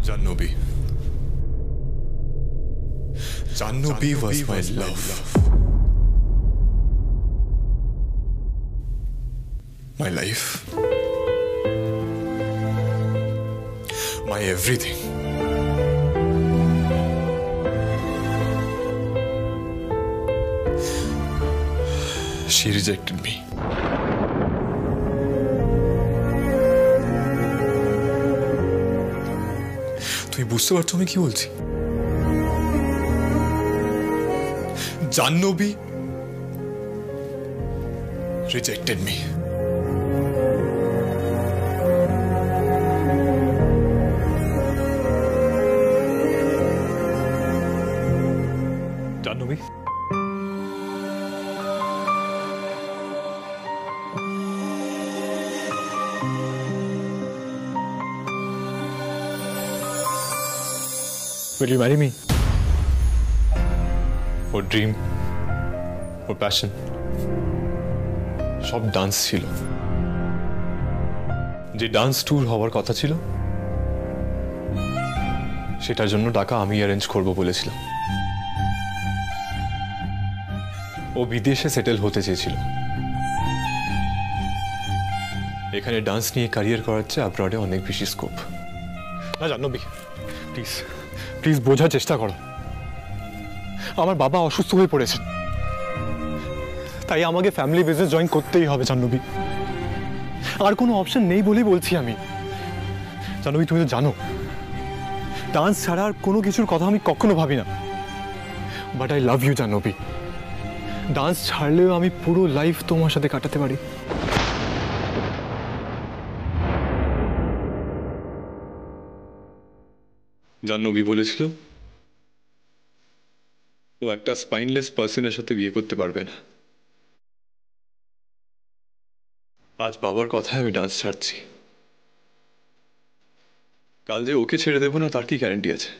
Jannobi. Jannobi was my love. My life. My everything. She rejected me. তুমি বুঝতে পারছো আমি কি বলছি? Jannobi rejected me. Jannobi? Will you marry me? Or dream? Or passion? সব dance ছিল। যে ডান্স ট্যুর হওয়ার কথা ছিল সেটার জন্য টাকা আমি অ্যারেঞ্জ করব বলেছিলাম। ও বিদেশে সেটেল হতে চেয়েছিল। এখানে ডান্স নিয়ে ক্যারিয়ার করার চেয়ে অ্যাব্রডে অনেক বেশি স্কোপ। না জাহ্নবী, প্লিজ প্লিজ বোঝার চেষ্টা করো। আমার বাবা অসুস্থ হয়ে পড়েছেন, তাই আমাকে ফ্যামিলি বিজনেস জয়েন করতেই হবে জাহ্নবী। আর কোনো অপশন নেই বলেই বলছি আমি। জাহ্নবী, তুমি তো জানো ডান্স ছাড়া আর কোনো কিছুর কথা আমি কখনো ভাবি না। But I love you Jahnavi. Dance ছাড়লেও আমি পুরো লাইফ তোমার সাথে কাটাতে পারি। জাহ্নবী বলেছিল ও একটা স্পাইনলেস পার্সনের সাথে বিয়ে করতে পারবে না। আজ বাবার কথায় আমি ডান্স ছাড়ছি। কাল যে ওকে ছেড়ে দেবো না তার কি গ্যারান্টি আছে?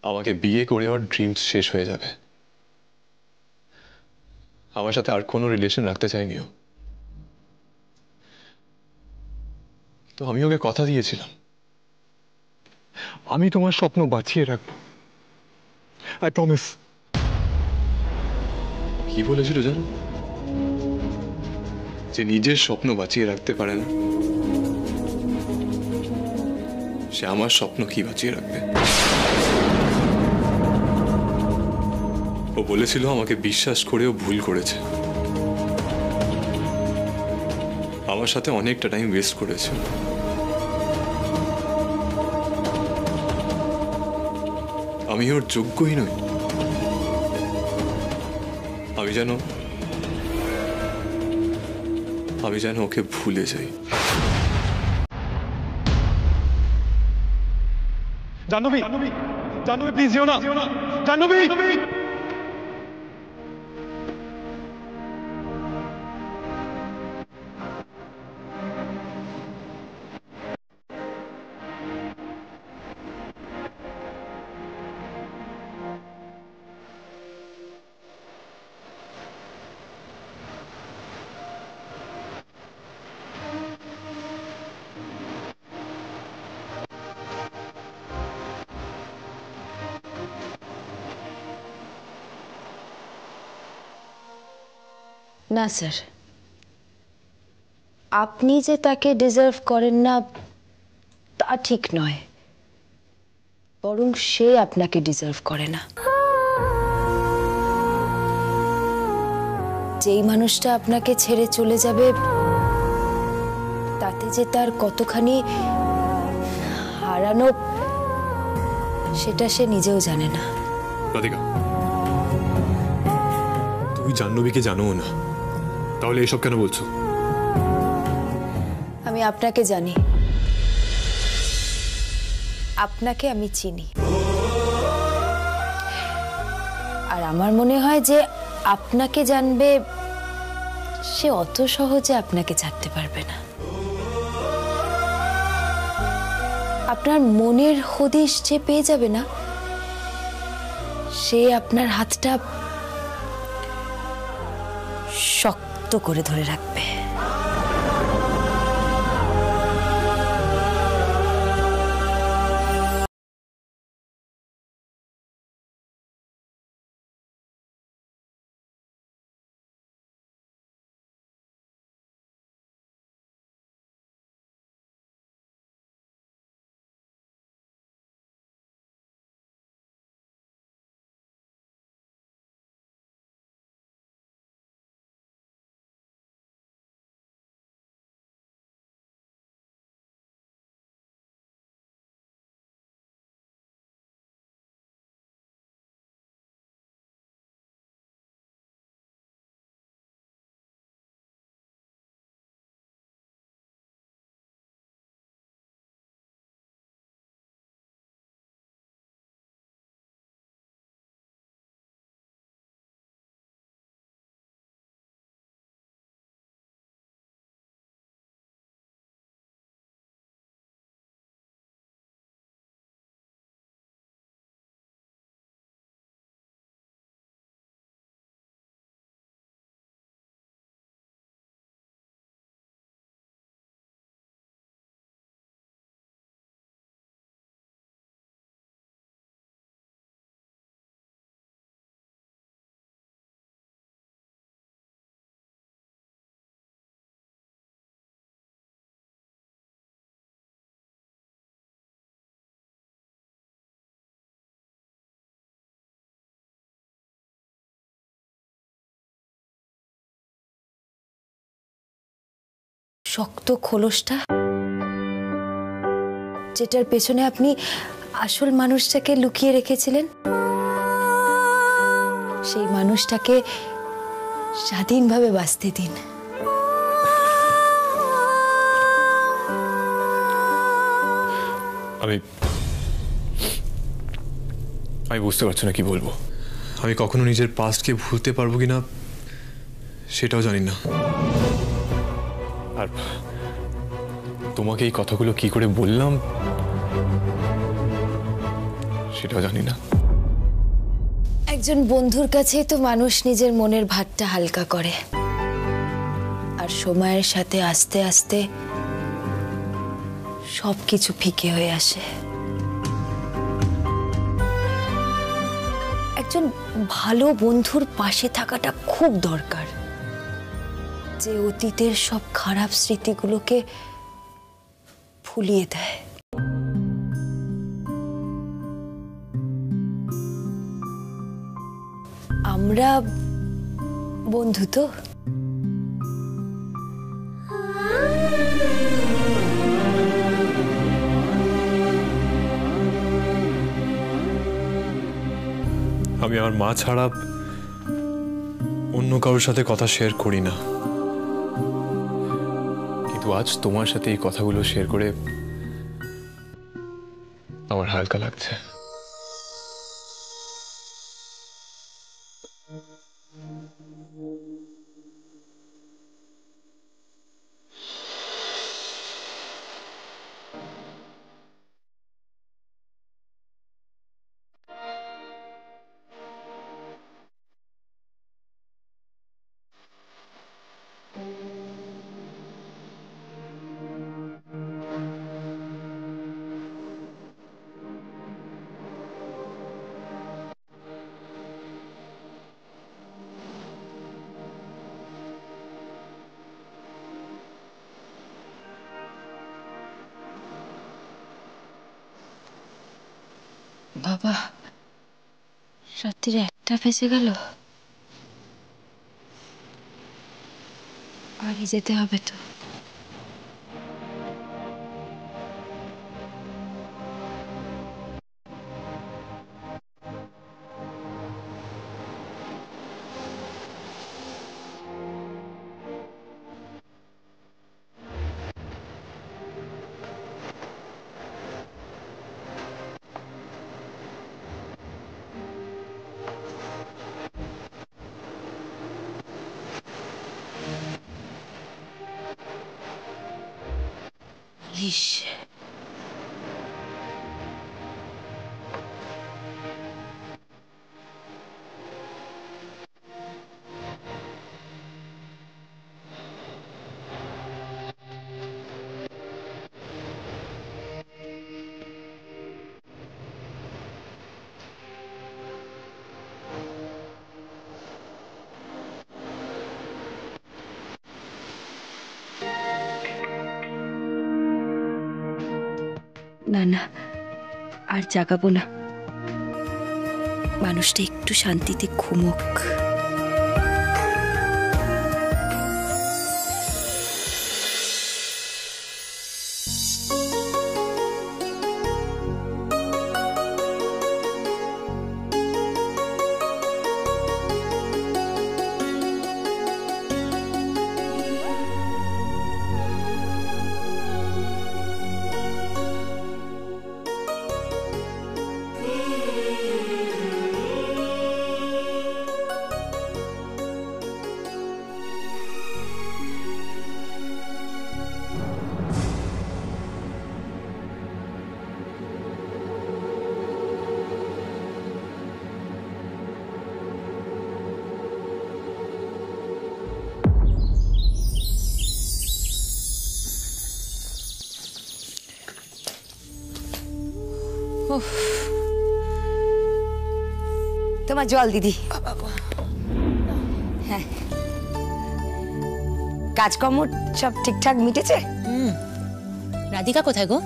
আমাকে বিয়ে করে ওর ড্রিমস শেষ হয়ে যাবে। আমার সাথে আর কোনো রিলেশন রাখতে চাইনি ও। তো আমি ওকে কথা দিয়েছিলাম আমি তোমার স্বপ্ন বাঁচিয়ে রাখবো। I promise. কি বলেছিল জানো? যে নিজের স্বপ্ন বাঁচিয়ে রাখতে পারে না সে আমার স্বপ্ন কি বাঁচিয়ে রাখবে? ও বলেছিল আমাকে বিশ্বাস করেও ভুল করেছে। আমার সাথে অনেকটা টাইম ওয়েস্ট করেছে। আমি ওর যোগ্যই নই। আমি যেন ওকে ভুলে যাই। জাহ্নবী, জাহ্নবী প্লিজ যেও না। জাহ্নবী, না স্যার, আপনি যে তাকে ডিজার্ভ করেন না তা ঠিক নয়, বরং সে আপনাকে ডিজার্ভ করে না। যেই মানুষটা আপনাকে ছেড়ে চলে যাবে তাতে যে তার কতখানি হারানো সেটা সে নিজেও জানে না। রাধিকা, তুমি জাহ্নবীকে জানো না, তাহলে এসব কেন বলছো? আমি আপনাকে জানি, আপনাকে আমি চিনি, আর আমার মনে হয় যে আপনাকে জানবে সে অত সহজে আপনাকে ছাড়তে পারবে না। আপনার মনের হদিশ যে পেয়ে যাবে না, সে আপনার হাতটা শক্ত করে ধরে রাখবে। শক্ত খোলসটা, যেটার পেছনে আপনি আসল মানুষটাকে লুকিয়ে রেখেছিলেন, সেই মানুষটাকে স্বাধীনভাবে বাঁচতে দিন। আমি বুঝতে পারছি না কি বলবো। আমি কখনো নিজের পাস্টকে ভুলতে পারবো কিনা সেটাও জানি না, আর তোমাকে এই কথাগুলো কি করে বললাম সেটাও জানি না। একজন বন্ধুর কাছেই তো মানুষ নিজের মনের ভারটা হালকা করে, আর সময়ের সাথে আস্তে আস্তে সবকিছু ফিকে হয়ে আসে। একজন ভালো বন্ধুর পাশে থাকাটা খুব দরকার, যে অতীতের সব খারাপ স্মৃতিগুলোকে ভুলিয়ে দেয়। আমরা বন্ধু তো। আমি আমার মা ছাড়া অন্য কারোর সাথে কথা শেয়ার করি না, কিন্তু আজ তোমার সাথে এই কথাগুলো শেয়ার করে আমার হালকা লাগছে। বাবা, রাত্রির 1টা বেজে গেল, বাড়ি যেতে হবে তো। ইস, না না, আর জাগাবো না। মানুষটা একটু শান্তিতে ঘুমোক। তোমার জল দিদি। হ্যাঁ, কাজকর্ম সব ঠিকঠাক মিটেছে? রাধিকা কোথায় গো?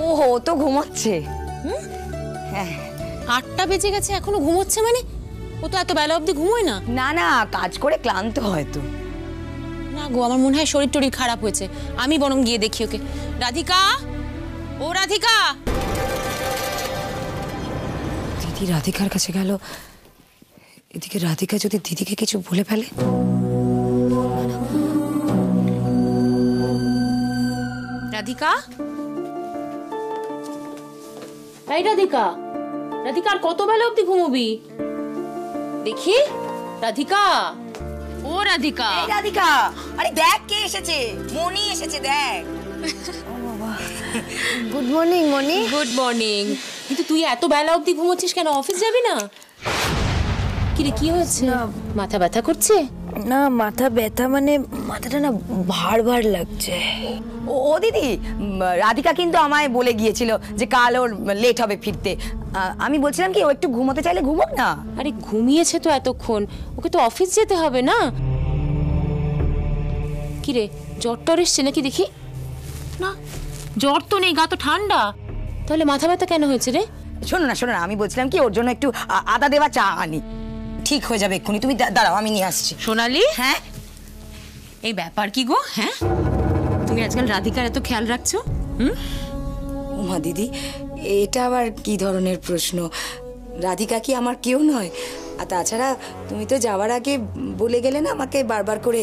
ওহো, ও তো ঘুমোচ্ছে। হ্যাঁ, 8টা বেজে গেছে এখনো ঘুমোচ্ছে মানে? ও তো এত বেলা অবধি ঘুমোয় না। না না, কাজ করে ক্লান্ত হয়তো। না গো, আমার মনে হয় শরীর টরীর খারাপ হয়েছে, আমি বরং গিয়ে দেখি ওকে। রাধিকা, ও রাধিকা। দিদি রাধিকার কাছে গেল, এদিকে রাধিকা যদি দিদিকে কিছু বলে ফেলে। রাধিকা, এই রাধিকা, রাধিকা আর কত বেলা অবধি ঘুমোবি? দেখি রাধিকা, ও রাধিকা। এই রাধিকা, আরে দেখ কে এসেছে, মনি এসেছে দেখ। Good morning Moni. Good morning. কিন্তু তুই এত বেলা অবধি ঘুমোচ্ছিস কেন? অফিস যাবি না? কিরে কি হয়েছে? মাথা ব্যথা করছে? না মাথা ব্যথা মানে মাথাটা না ভার ভার লাগছে। ও দিদি, রাধিকা কিন্তু আমায় বলে গিয়েছিল যে কাল ওর লেট হবে ফিরতে। আমি বলছিলাম কি ও একটু ঘুমোতে চাইলে ঘুমোক না। আরে ঘুমিয়েছে তো এতক্ষণ, ওকে তো অফিস যেতে হবে না? কিরে জ্বর টর এসছে নাকি দেখি? না জ্বর তো নেই, গা তো ঠান্ডা। তাহলে মাথা ব্যথা কেন হয়েছে রে? শোনো না শোনো না, আমি বলছিলাম কি ওর জন্য একটু আদা দেওয়া চা আনি, ঠিক হয়ে যাবে এক্ষুনি। তুমি দাঁড়াও, আমি নিয়ে আসছি। সোনালি, হ্যাঁ এই ব্যাপার কি গো? হ্যাঁ তুমি আজকাল রাধিকার এত খেয়াল রাখছো? উমা দিদি, এটা আবার কি ধরনের প্রশ্ন? রাধিকা কি আমার কেউ নয়? আর তাছাড়া তুমি তো যাওয়ার আগে বলে গেলে না আমাকে বারবার করে,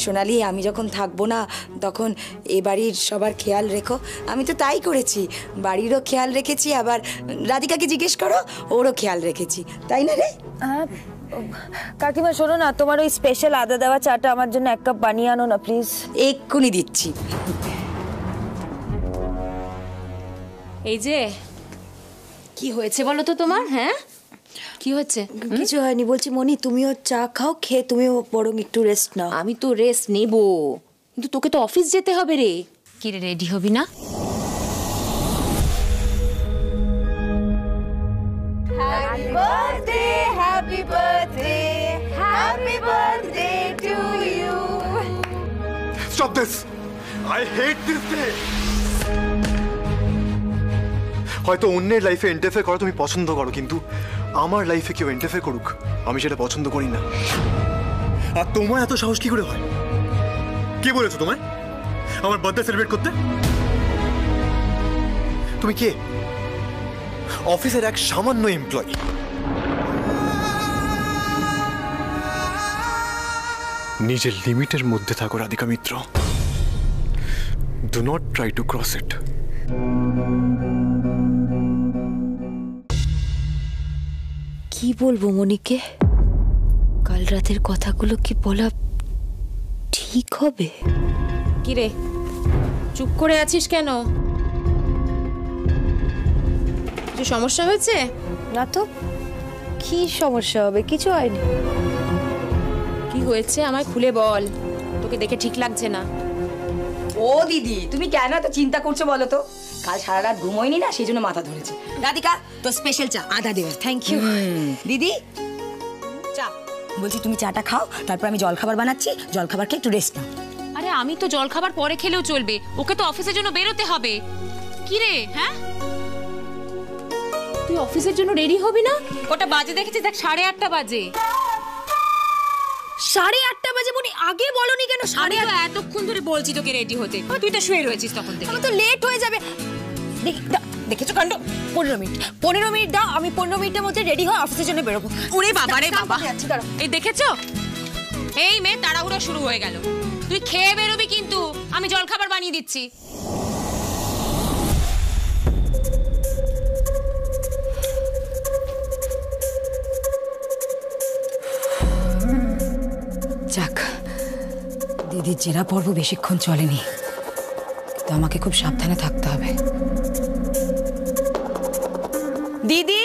সোনালি আমি যখন থাকবো না তখন এ বাড়ির সবার খেয়াল রেখো। আমি তো তাই করেছি, বাড়িরও খেয়াল রেখেছি, আবার রাধিকাকে জিজ্ঞেস করো, ওরও খেয়াল রেখেছি, তাই না রে? কাকিমা শোনো না, তোমার ওই স্পেশাল আদা দেওয়া চাটা আমার জন্য এক কাপ বানিয়ে আনো না প্লিজ। এক্ষুনি দিচ্ছি। এই যে কি হয়েছে বলো তো তোমার? হ্যাঁ কি হয়েছে? কিছু হয়নি, বলছি মনি তুমিও চা খাও, খেয়ে তুমিও বরং একটু রেস্ট নাও। আমি তো রেস্ট নেব, কিন্তু তোকে তো অফিস যেতে হবে রে। কি রে, রেডি হবি না? Happy birthday, happy birthday, happy birthday to you. Stop this! I hate this day! হয়তো অন্যের লাইফে ইন্টারফেয়ার করা তুমি পছন্দ করো, কিন্তু আমার লাইফে কেউ ইন্টারফেয়ার করুক আমি সেটা পছন্দ করি না। আর তোমার এত সাহস কি করে হয়? কে বলেছো তোমায় আমার বার্থডে সেলিব্রেট করতে? তুমি কে? অফিসের এক সামান্য এমপ্লয়ি। নিজের লিমিটের মধ্যে থাকো Radhika Mitra. Do not try to cross it. কি বলবো মনিকে? কাল রাতের কথাগুলো কি বলা ঠিক হবে? কি রে চুপ করে আছিস কেন? কিছু সমস্যা হয়েছে? না তো, কি সমস্যা হবে? কিছু হয়নি। কি হয়েছে আমায় খুলে বল, তোকে দেখে ঠিক লাগছে না। ও দিদি, তুমি কেন এত চিন্তা করছো বলো তো? কাল সারা রাত ঘুমোয়নি না, সেই জন্য মাথা ধরেছে। রাধিকা তো স্পেশাল চা আদা দেবে। থ্যাংক ইউ দিদি। চা বলছি, তুমি চাটা খাও, তারপর আমি জলখাবার বানাচ্ছি, জলখাবার খেয়ে একটু রেস্ট নাও। আরে আমি তো জল খাবার পরে খেলেও চলবে, ওকে তো অফিসের জন্য বেরোতে হবে। কি রে, হ্যাঁ তুই অফিসের জন্য রেডি হবি না? ওটা বাজে দেখেছিস, দেখ 8:30 বাজে। 8:30 বাজে মনি, আগে বলনি কেন? আমি তো এতক্ষণ ধরে বলছি তোকে রেডি হতে, তুই তো শুয়ে রয়েছিস তখন থেকে। আমার তো লেট হয়ে যাবে। দেখেছো কাণ্ড? 15 মিনিট দাও, আমি 15 মিনিটের মধ্যে রেডি হয়ে অফিসের জন্য বেরোবো। ওরে বাবা রে বাবা, এই দেখেছো এই মেয়ে তাড়াহুড়ো শুরু হয়ে গেল। তুই খেয়ে বেরোবি কিন্তু, আমি জলখাবার বানিয়ে দিচ্ছি। যাক, দিদির জেরা পর্ব বেশিক্ষণ চলেনি, তো আমাকে খুব সাবধানে থাকতে হবে। দিদি,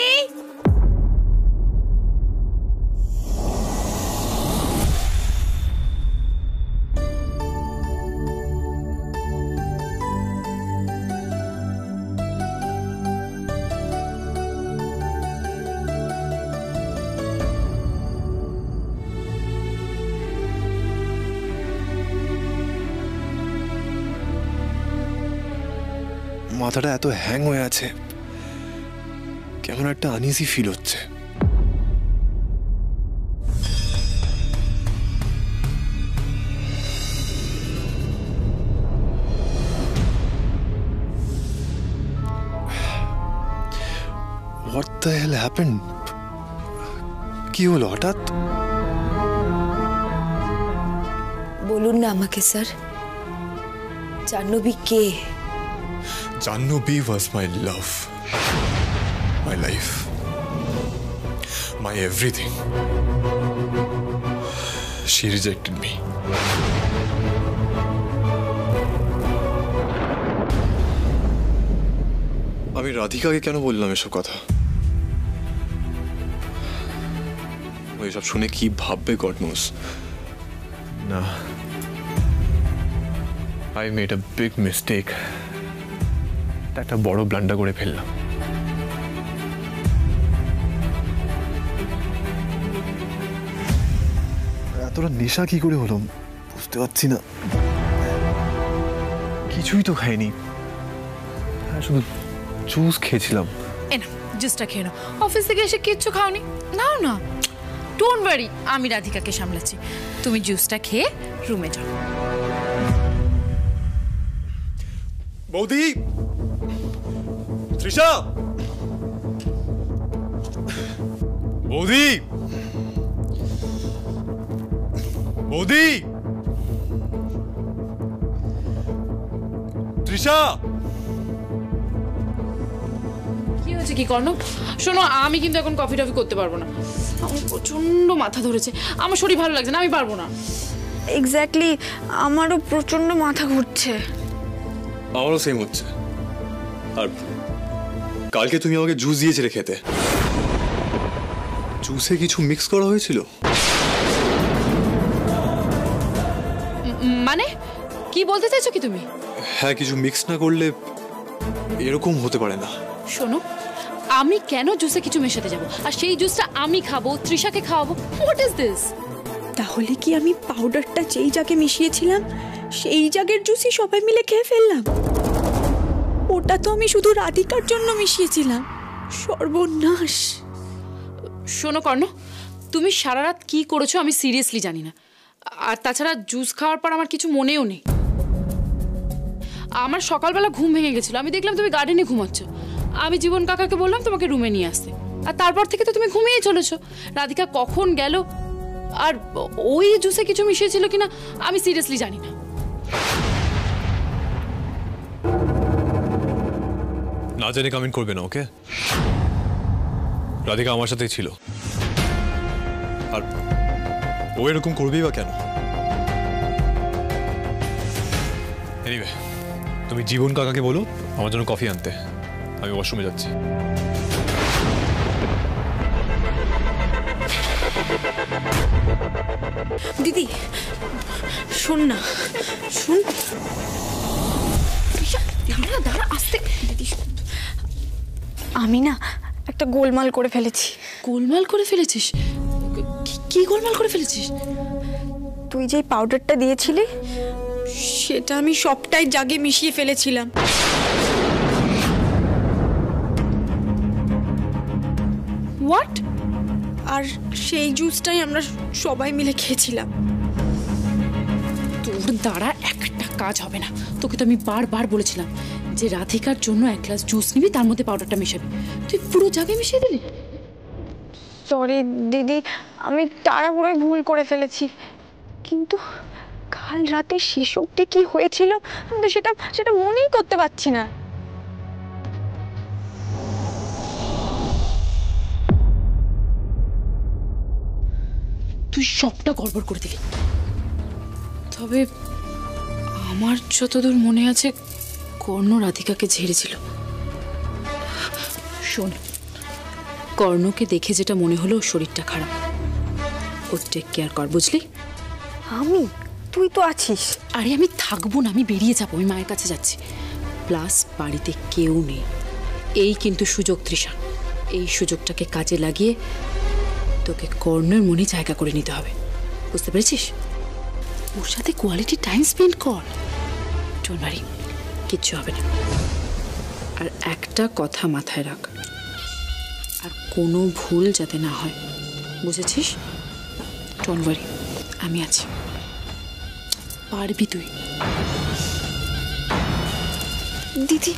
মাথাটা এত হ্যাং হয়ে আছে, কেমন একটা আনইজি ফিল হচ্ছে। What the hell happened? কি হলো হঠাৎ? বলুন না আমাকে স্যার, জাহ্নবী কে? Jahnavi was my love, my life, my everything. She rejected me. আমি রাধিকাকে কেন বললাম এসব কথা? ও এসব শুনে কি ভাববে গড নোস। না, I made a big mistake. একটা বড় ব্লান্ডার করে ফেললাম। এতটা নেশা কি করে হলো বুঝতে পারছি না। কিছুই তো খাইনি, শুধু জুস খেয়েছিলাম। না, জুসটা খেয়ে নাও। অফিস থেকে এসে কিচ্ছু খাওনি? নাও না, ডোন্ট ওয়ারি, আমি রাধিকাকে সামলাচ্ছি। তুমি জুসটা খেয়ে রুমে যাও। বৌদি, তৃষা, বৌদি, বৌদি, তৃষা। কি হয়েছে কি কর্ণ? শোনো, আমি কিন্তু এখন কফি টফি করতে পারবো না। আমার প্রচন্ড মাথা ধরেছে, আমার শরীর ভালো লাগছে না, আমি পারবো না। এক্স্যাক্টলি, আমারও প্রচন্ড মাথা ঘুরছে। আমারও সেম হচ্ছে। আর কালকে তুমি আমাকে জুস দিয়েছিলে খেতে, জুসে কিছু মিক্স করা হয়েছিল? মানে কি বলতে চাইছো কি তুমি? হ্যাঁ, কিছু মিক্স না করলে এরকম হতে পারে না। শোনো, আমি কেন জুসে কিছু মেশাতে যাব? আর সেই জুসটা আমি খাবো, তৃষাকে খাওয়াবো? What is this? তাহলে কি আমি পাউডারটা যেই জাগে মিশিয়েছিলাম সেই জাগের জুসই সবাই মিলে খেয়ে ফেললাম? ওটা তো আমি শুধু রাধিকার জন্য মিশিয়েছিলাম। সর্বনাশ। শোনো কর্ণ, তুমি সারা রাত কি করেছো আমি সিরিয়াসলি জানি না। আর তাছাড়া জুস খাওয়ার পর আমার কিছু মনেও নেই। আমার সকালবেলা ঘুম ভেঙে গেছিল, আমি দেখলাম তুমি গার্ডেনে ঘুমাচ্ছ। আমি জীবন কাকাকে বললাম তোমাকে রুমে নিয়ে আসতে, আর তারপর থেকে তো তুমি ঘুমিয়ে চলেছো। রাধিকা কখন গেল আর ওই জুসে কিছু মিশিয়েছিল কিনা আমি সিরিয়াসলি জানি না। না জেনে কমেন্ট করবে না, ওকে? রাধিকা আমার সাথেই ছিল, আর ও এরকম করবেই বা কেন? এনিওয়ে, তুমি জীবন কাকাকে বলো আমার জন্য কফি আনতে, আমি ওয়াশরুমে যাচ্ছি। দিদি শোন না, শোন। দাঁড়া, আস্তে। দিদি, আমি না একটা গোলমাল করে ফেলেছি। গোলমাল করে ফেলেছিস? কি গোলমাল করে ফেলেছিস? তুই যেই পাউডারটা দিয়েছিলি সেটা আমি সবটাই জাগে মিশিয়ে ফেলেছিলাম। হোয়াট? আর সেই জুসটাই আমরা সবাই মিলে খেয়েছিলাম। তোর দ্বারা একটা কাজ হবে না। তোকে তো আমি বারবার বলেছিলাম যে রাধিকার জন্য এক গ্লাস জুস নিবি, তার মধ্যে পাউডারটা মেশাবি। তুই পুরো জাগে মিশিয়ে দিলি। সরি দিদি, আমি তাড়াহুড়োয় ভুল করে ফেলেছি। কিন্তু কাল রাতে শেষ অবধি কি হয়েছিল আমি তো সেটা মনেই করতে পারছি না। তুই সবটা গড়বড় করে দিলি। তবে আমার যতদূর মনে আছে কর্ণ রাধিকাকে ঝেড়েছিল। শোন, কর্ণকে দেখে যেটা মনে হলো ওর শরীরটা খারাপ, ওর টেক কেয়ার কর, বুঝলি? আমি? তুই তো আছিস। আরে আমি থাকবো না, আমি বেরিয়ে যাবো, আমি মায়ের কাছে যাচ্ছি। প্লাস বাড়িতে কেউ নেই, এই কিন্তু সুযোগ তৃষা। এই সুযোগটাকে কাজে লাগিয়ে তোকে কর্ণের মনে জায়গা করে নিতে হবে, বুঝতে পেরেছিস? ওর সাথে কোয়ালিটি টাইম স্পেন্ড কর। ডোন্ট ওয়ারি, কিচ্ছু হবে না। আর একটা কথা মাথায় রাখ, আর কোনো ভুল যাতে না হয়, বুঝেছিস? ডোন্ট ওয়ারি, আমি আছি, পারবি তুই। দিদি